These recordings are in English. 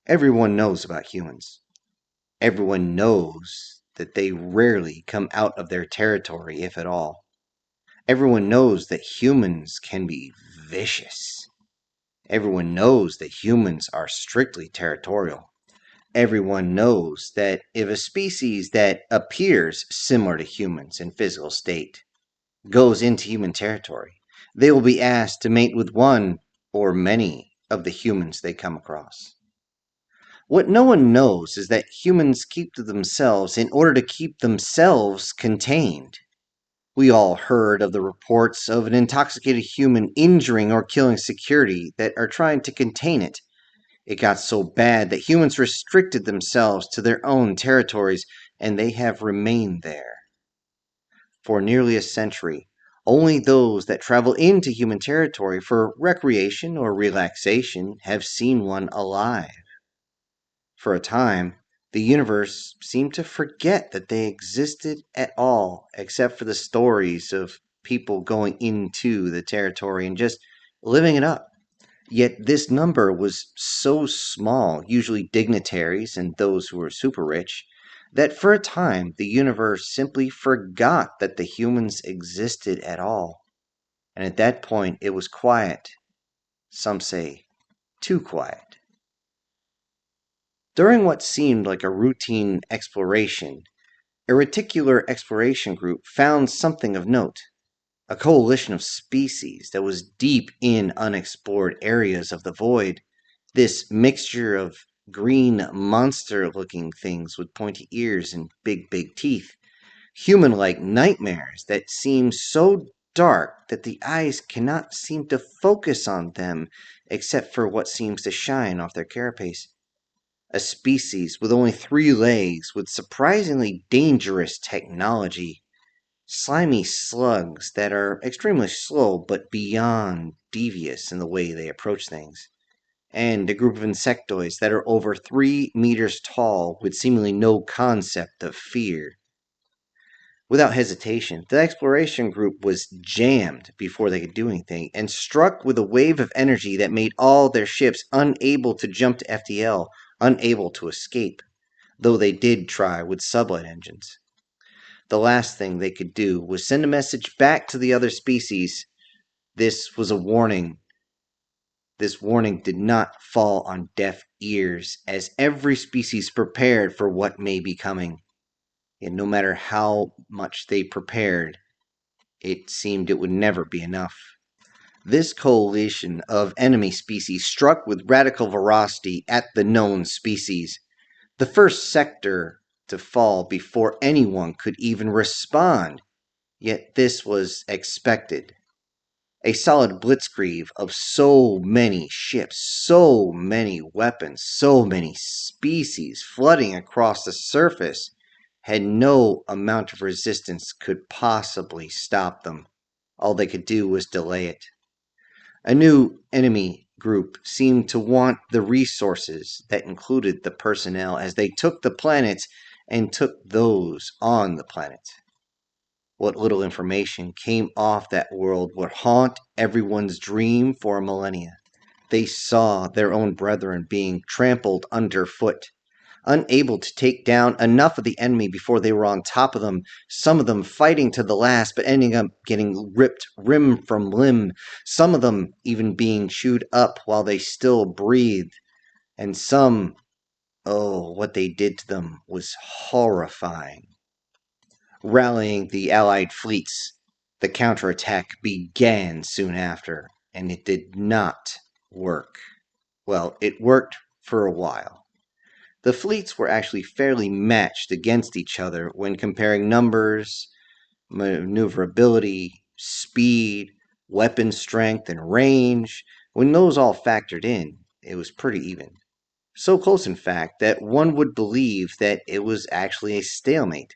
Everyone knows about humans. Everyone knows that they rarely come out of their territory, if at all. Everyone knows that humans can be vicious. Everyone knows that humans are strictly territorial. Everyone knows that if a species that appears similar to humans in physical state goes into human territory, they will be asked to mate with one or many of the humans they come across. What no one knows is that humans keep to themselves in order to keep themselves contained. We all heard of the reports of an intoxicated human injuring or killing security that are trying to contain it. It got so bad that humans restricted themselves to their own territories, and they have remained there. For nearly a century, only those that travel into human territory for recreation or relaxation have seen one alive. For a time, the universe seemed to forget that they existed at all, except for the stories of people going into the territory and just living it up. Yet this number was so small, usually dignitaries and those who were super rich, that for a time the universe simply forgot that the humans existed at all. And at that point it was quiet. Some say too quiet. During what seemed like a routine exploration, a reticular exploration group found something of note. A coalition of species that was deep in unexplored areas of the void. This mixture of green monster-looking things with pointy ears and big teeth. Human-like nightmares that seem so dark that the eyes cannot seem to focus on them except for what seems to shine off their carapace. A species with only 3 legs with surprisingly dangerous technology. Slimy slugs that are extremely slow but beyond devious in the way they approach things. And a group of insectoids that are over 3 meters tall with seemingly no concept of fear. Without hesitation, the exploration group was jammed before they could do anything and struck with a wave of energy that made all their ships unable to jump to FTL, unable to escape, though they did try with sublight engines. The last thing they could do was send a message back to the other species. This was a warning. This warning did not fall on deaf ears, as every species prepared for what may be coming. Yet no matter how much they prepared, it seemed it would never be enough. This coalition of enemy species struck with radical ferocity at the known species. The first sector to fall before anyone could even respond. Yet this was expected. A solid blitzkrieg of so many ships, so many weapons, so many species flooding across the surface had no amount of resistance could possibly stop them. All they could do was delay it. A new enemy group seemed to want the resources that included the personnel as they took the planets and took those on the planet. What little information came off that world would haunt everyone's dream for millennia. They saw their own brethren being trampled underfoot, unable to take down enough of the enemy before they were on top of them, some of them fighting to the last but ending up getting ripped limb from limb, some of them even being chewed up while they still breathed, and some, oh, what they did to them was horrifying. Rallying the Allied fleets, the counterattack began soon after, and it did not work. Well, it worked for a while. The fleets were actually fairly matched against each other when comparing numbers, maneuverability, speed, weapon strength, and range. When those all factored in, it was pretty even. So close, in fact, that one would believe that it was actually a stalemate.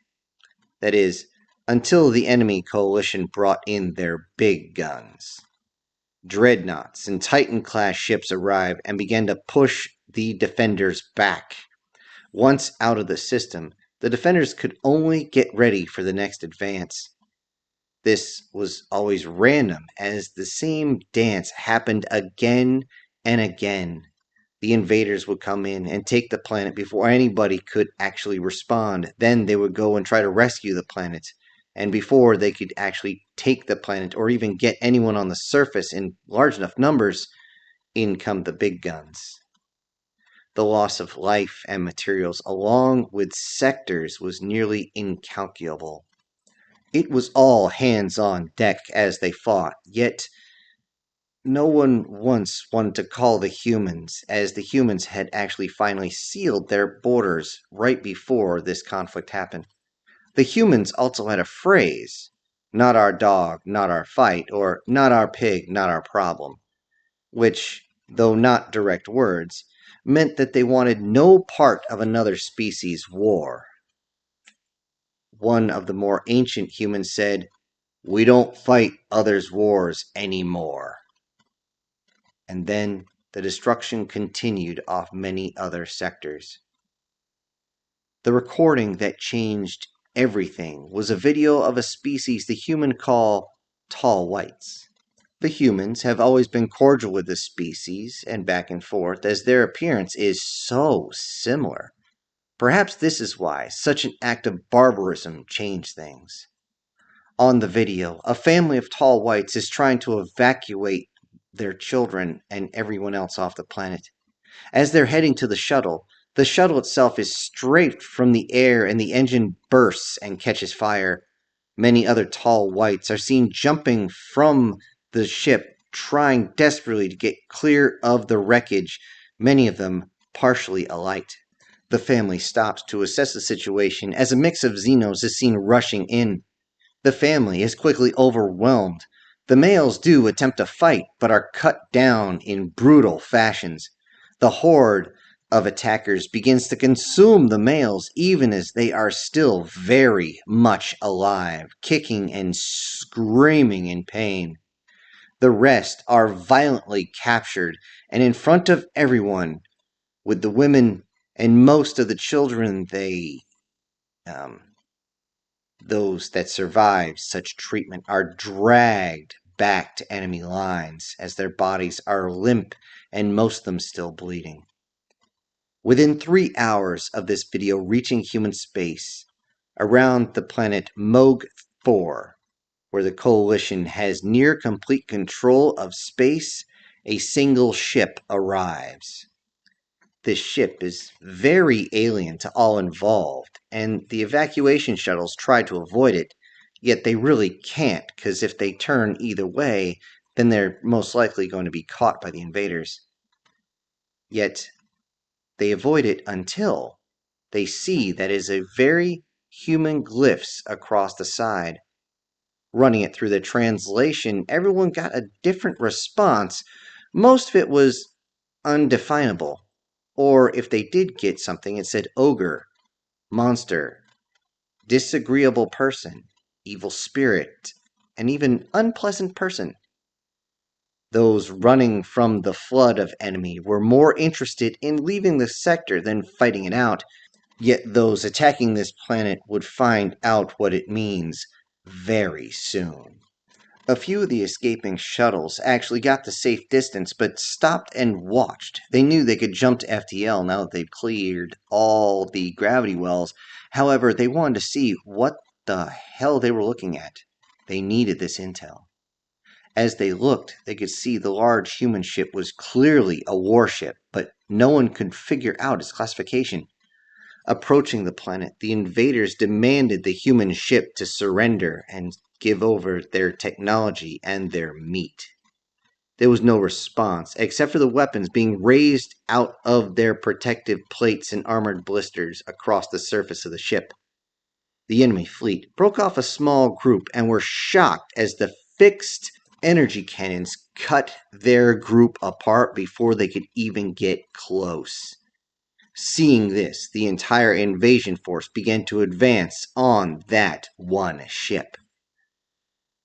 That is, until the enemy coalition brought in their big guns. Dreadnoughts and Titan-class ships arrived and began to push the defenders back. Once out of the system, the defenders could only get ready for the next advance. This was always random, as the same dance happened again and again. The invaders would come in and take the planet before anybody could actually respond. Then they would go and try to rescue the planet. And before they could actually take the planet or even get anyone on the surface in large enough numbers, in come the big guns. The loss of life and materials, along with sectors, was nearly incalculable. It was all hands on deck as they fought, yet no one once wanted to call the humans, as the humans had actually finally sealed their borders right before this conflict happened. The humans also had a phrase: not our dog, not our fight, or not our pig, not our problem, which, though not direct words, meant that they wanted no part of another species' war. One of the more ancient humans said, "We don't fight others' wars anymore." And then the destruction continued off many other sectors. The recording that changed everything was a video of a species the human call tall whites. The humans have always been cordial with this species and back and forth, as their appearance is so similar. Perhaps this is why such an act of barbarism changed things. On the video, a family of tall whites is trying to evacuate their children and everyone else off the planet. As they're heading to the shuttle itself is strafed from the air and the engine bursts and catches fire. Many other tall whites are seen jumping from the ship, trying desperately to get clear of the wreckage, many of them partially alight. The family stops to assess the situation as a mix of Xenos is seen rushing in. The family is quickly overwhelmed. The males do attempt to fight, but are cut down in brutal fashions. The horde of attackers begins to consume the males even as they are still very much alive, kicking and screaming in pain. The rest are violently captured, and in front of everyone, with the women and most of the children those that survive such treatment are dragged back to enemy lines as their bodies are limp and most of them still bleeding. Within 3 hours of this video reaching human space, around the planet Moog 4, where the Coalition has near complete control of space, a single ship arrives. This ship is very alien to all involved, and the evacuation shuttles try to avoid it, yet they really can't, because if they turn either way, then they're most likely going to be caught by the invaders. Yet, they avoid it until they see that is a very human glyphs across the side. Running it through the translation, everyone got a different response. Most of it was undefinable. Or if they did get something, it said ogre, monster, disagreeable person, evil spirit, and even unpleasant person. Those running from the flood of enemy were more interested in leaving the sector than fighting it out, yet those attacking this planet would find out what it means very soon. A few of the escaping shuttles actually got to safe distance, but stopped and watched. They knew they could jump to FTL now that they'd cleared all the gravity wells. However, they wanted to see what the hell they were looking at. They needed this intel. As they looked, they could see the large human ship was clearly a warship, but no one could figure out its classification. Approaching the planet, the invaders demanded the human ship to surrender and give over their technology and their meat. There was no response, except for the weapons being raised out of their protective plates and armored blisters across the surface of the ship. The enemy fleet broke off a small group and were shocked as the fixed energy cannons cut their group apart before they could even get close. Seeing this, the entire invasion force began to advance on that one ship.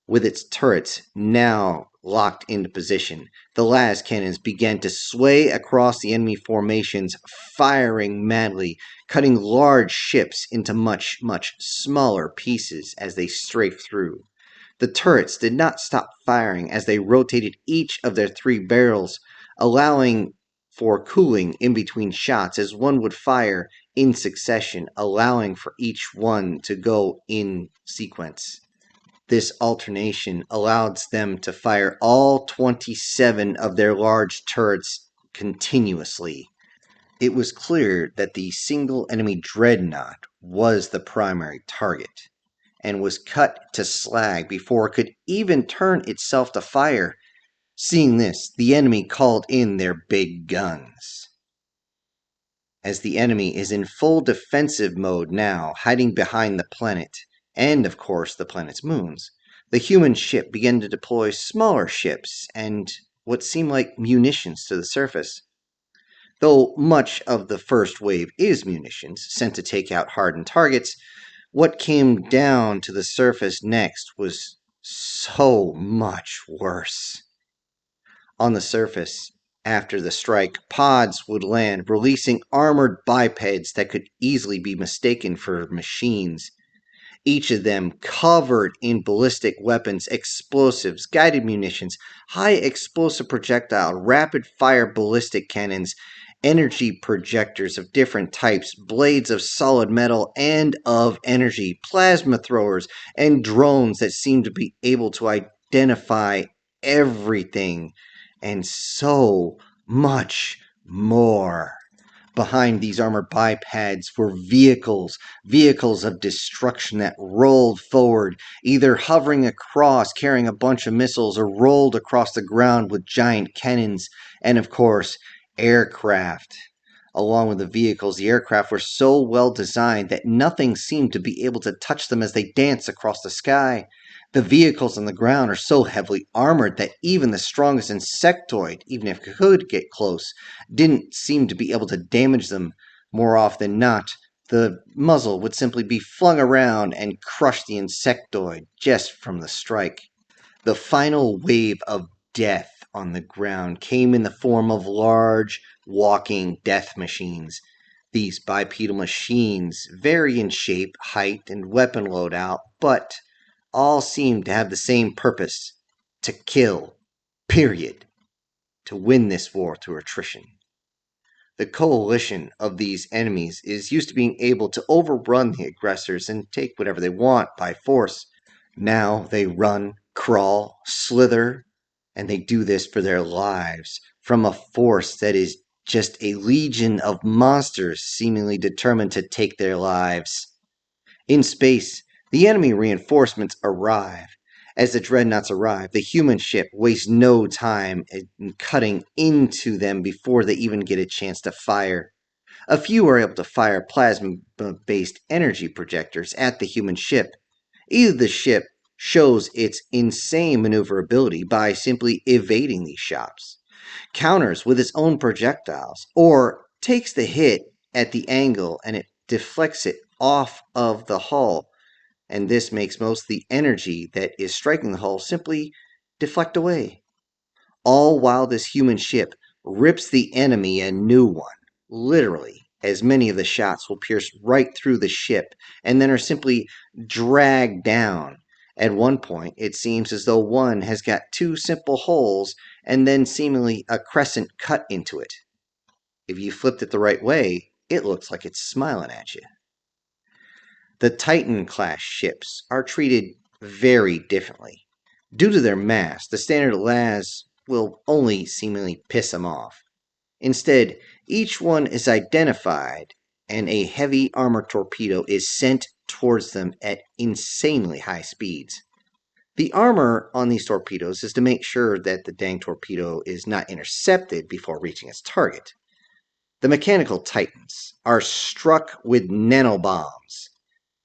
With its turrets now locked into position, the las cannons began to sway across the enemy formations, firing madly, cutting large ships into much, much smaller pieces as they strafed through. The turrets did not stop firing as they rotated each of their 3 barrels, allowing for cooling in between shots, as one would fire in succession, allowing for each one to go in sequence. This alternation allowed them to fire all 27 of their large turrets continuously. It was clear that the single enemy dreadnought was the primary target, and was cut to slag before it could even turn itself to fire. Seeing this, the enemy called in their big guns. As the enemy is in full defensive mode now, hiding behind the planet, and of course the planet's moons, the human ship began to deploy smaller ships and what seemed like munitions to the surface. Though much of the first wave is munitions sent to take out hardened targets, what came down to the surface next was so much worse. On the surface, after the strike, pods would land, releasing armored bipeds that could easily be mistaken for machines. Each of them covered in ballistic weapons, explosives, guided munitions, high explosive projectile, rapid fire ballistic cannons, energy projectors of different types, blades of solid metal and of energy, plasma throwers, and drones that seemed to be able to identify everything, and so much more. Behind these armored bipeds were vehicles of destruction that rolled forward, either hovering across carrying a bunch of missiles or rolled across the ground with giant cannons, and of course, aircraft. Along with the vehicles, the aircraft were so well designed that nothing seemed to be able to touch them as they danced across the sky. The vehicles on the ground are so heavily armored that even the strongest insectoid, even if it could get close, didn't seem to be able to damage them. More often than not, the muzzle would simply be flung around and crush the insectoid just from the strike. The final wave of death on the ground came in the form of large, walking death machines. These bipedal machines vary in shape, height, and weapon loadout, but all seem to have the same purpose: to kill. Period. To win this war through attrition. The coalition of these enemies is used to being able to overrun the aggressors and take whatever they want by force. Now they run, crawl, slither, and they do this for their lives, from a force that is just a legion of monsters seemingly determined to take their lives. In space, the enemy reinforcements arrive. As the dreadnoughts arrive, the human ship wastes no time in cutting into them before they even get a chance to fire. A few are able to fire plasma-based energy projectors at the human ship. Either the ship shows its insane maneuverability by simply evading these shots, counters with its own projectiles, or takes the hit at the angle and it deflects it off of the hull, and this makes most of the energy that is striking the hull simply deflect away. All while this human ship rips the enemy a new one, literally, as many of the shots will pierce right through the ship and then are simply dragged down. At one point, it seems as though one has got two simple holes and then seemingly a crescent cut into it. If you flipped it the right way, it looks like it's smiling at you. The Titan-class ships are treated very differently. Due to their mass, the standard las will only seemingly piss them off. Instead, each one is identified and a heavy armor torpedo is sent towards them at insanely high speeds. The armor on these torpedoes is to make sure that the dang torpedo is not intercepted before reaching its target. The mechanical titans are struck with nanobombs,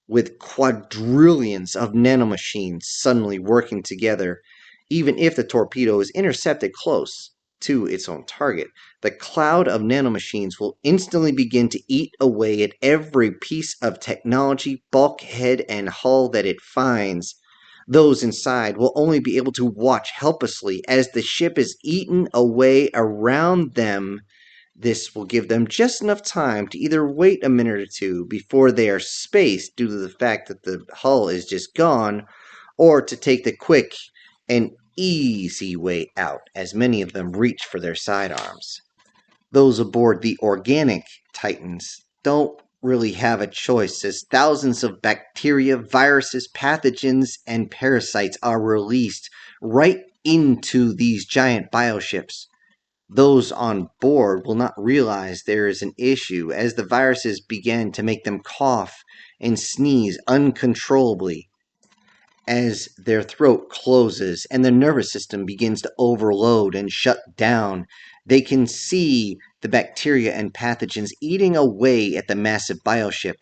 with quadrillions of nanomachines suddenly working together. Even if the torpedo is intercepted close to its own target, the cloud of nanomachines will instantly begin to eat away at every piece of technology, bulkhead, and hull that it finds. Those inside will only be able to watch helplessly as the ship is eaten away around them. This will give them just enough time to either wait a minute or two before they are spaced due to the fact that the hull is just gone, or to take the quick and easy way out as many of them reach for their sidearms. Those aboard the organic Titans don't really have a choice, as thousands of bacteria, viruses, pathogens, and parasites are released right into these giant bioships. Those on board will not realize there is an issue, as the viruses begin to make them cough and sneeze uncontrollably. As their throat closes and their nervous system begins to overload and shut down, they can see the bacteria and pathogens eating away at the massive bioship.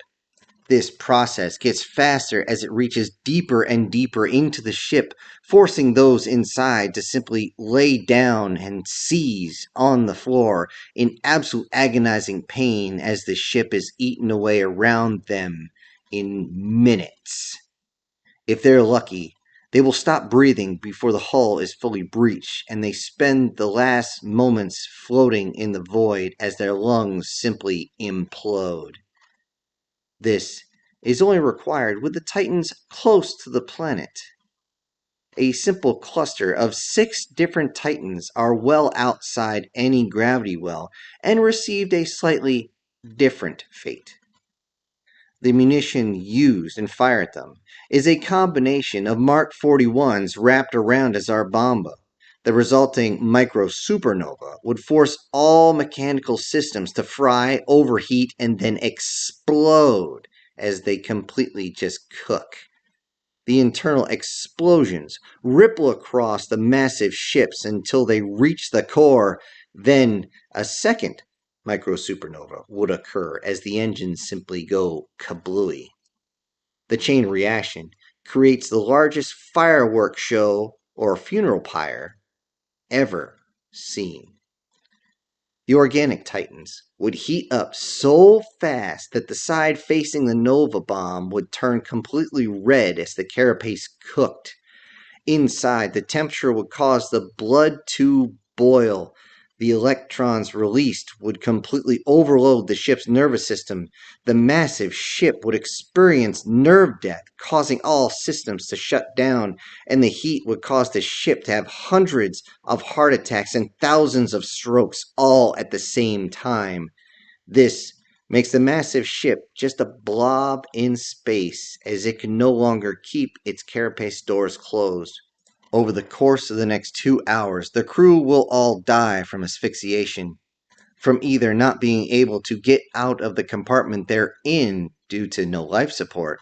This process gets faster as it reaches deeper and deeper into the ship, forcing those inside to simply lay down and seize on the floor in absolute agonizing pain as the ship is eaten away around them in minutes. If they're lucky, they will stop breathing before the hull is fully breached, and they spend the last moments floating in the void as their lungs simply implode. This is only required with the Titans close to the planet. A simple cluster of 6 different Titans are well outside any gravity well and received a slightly different fate. The munition used and fired at them is a combination of Mark 41s wrapped around a Zarbomba. The resulting micro-supernova would force all mechanical systems to fry, overheat, and then explode as they completely just cook. The internal explosions ripple across the massive ships until they reach the core. Then a second microsupernova would occur as the engines simply go kablooey. The chain reaction creates the largest fireworks show or funeral pyre ever seen. The organic Titans would heat up so fast that the side facing the Nova bomb would turn completely red as the carapace cooked. Inside, the temperature would cause the blood to boil. The electrons released would completely overload the ship's nervous system. The massive ship would experience nerve death, causing all systems to shut down, and the heat would cause the ship to have hundreds of heart attacks and thousands of strokes all at the same time. This makes the massive ship just a blob in space, as it can no longer keep its carapace doors closed. Over the course of the next 2 hours, the crew will all die from asphyxiation, from either not being able to get out of the compartment they're in due to no life support,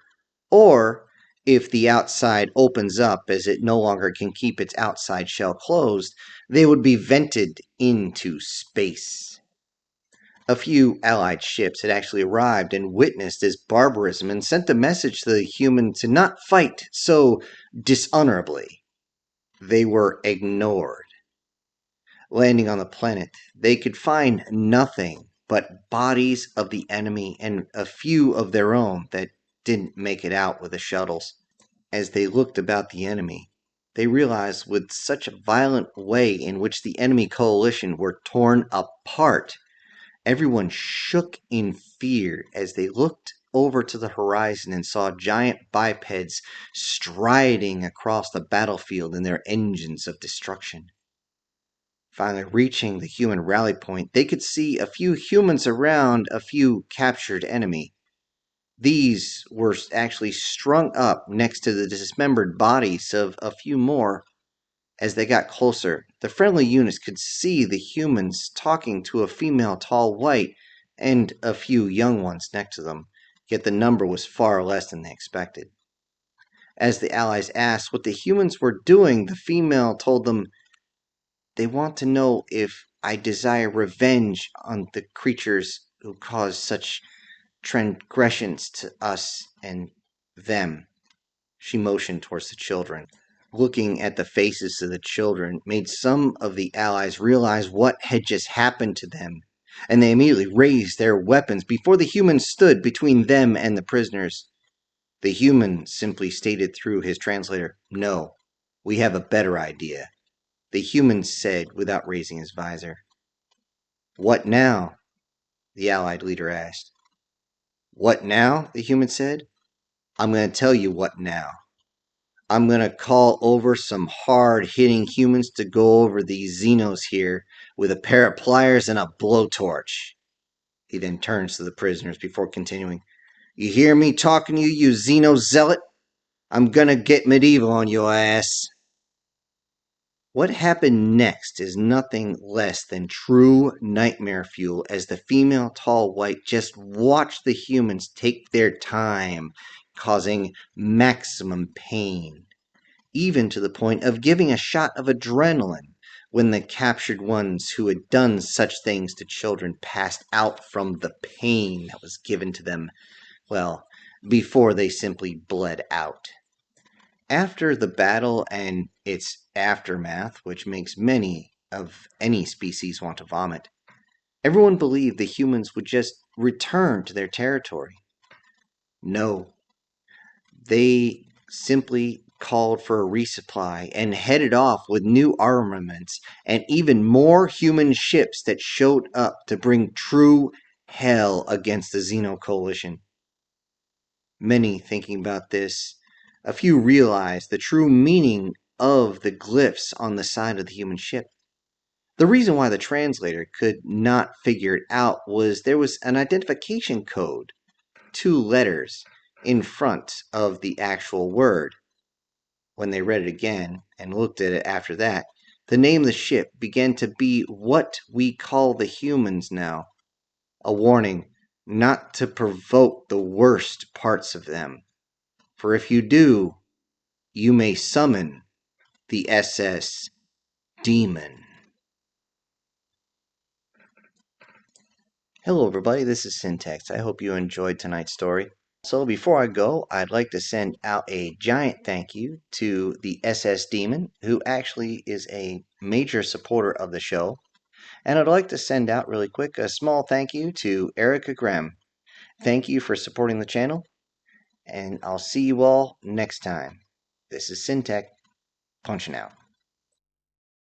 or if the outside opens up as it no longer can keep its outside shell closed, they would be vented into space. A few Allied ships had actually arrived and witnessed this barbarism and sent a message to the human to not fight so dishonorably. They were ignored. Landing on the planet, they could find nothing but bodies of the enemy and a few of their own that didn't make it out with the shuttles. As they looked about the enemy, they realized with such a violent way in which the enemy coalition were torn apart. Everyone shook in fear as they looked over to the horizon and saw giant bipeds striding across the battlefield in their engines of destruction. Finally reaching the human rally point, they could see a few humans around a few captured enemy. These were actually strung up next to the dismembered bodies of a few more. As they got closer, the friendly units could see the humans talking to a female tall white and a few young ones next to them, yet the number was far less than they expected. As the Allies asked what the humans were doing, the female told them, "They want to know if I desire revenge on the creatures who caused such transgressions to us and them." She motioned towards the children. Looking at the faces of the children made some of the Allies realize what had just happened to them, and they immediately raised their weapons before the humans stood between them and the prisoners. The human simply stated through his translator, "No, we have a better idea." The human said without raising his visor. "What now?" the Allied leader asked. "What now?" the human said. "I'm going to tell you what now. I'm going to call over some hard-hitting humans to go over these Xenos here with a pair of pliers and a blowtorch. He then turns to the prisoners before continuing. You hear me talking to you, you Xeno zealot? I'm going to get medieval on your ass. What happened next is nothing less than true nightmare fuel as the female tall white just watched the humans take their time, causing maximum pain, even to the point of giving a shot of adrenaline when the captured ones who had done such things to children passed out from the pain that was given to them, well, before they simply bled out. After the battle and its aftermath, which makes many of any species want to vomit, everyone believed the humans would just return to their territory. No, they simply called for a resupply and headed off with new armaments and even more human ships that showed up to bring true hell against the Xeno coalition. Many thinking about this, a few realized the true meaning of the glyphs on the side of the human ship. The reason why the translator could not figure it out was there was an identification code, 2 letters, in front of the actual word. When they read it again and looked at it after that, the name of the ship began to be what we call the humans now. A warning not to provoke the worst parts of them. For if you do, you may summon the SS Demon. Hello everybody, this is Syntax. I hope you enjoyed tonight's story. So before I go, I'd like to send out a giant thank you to the SS Demon, who actually is a major supporter of the show. And I'd like to send out really quick a small thank you to Erica Graham. Thank you for supporting the channel, and I'll see you all next time. This is Syntax, punching out.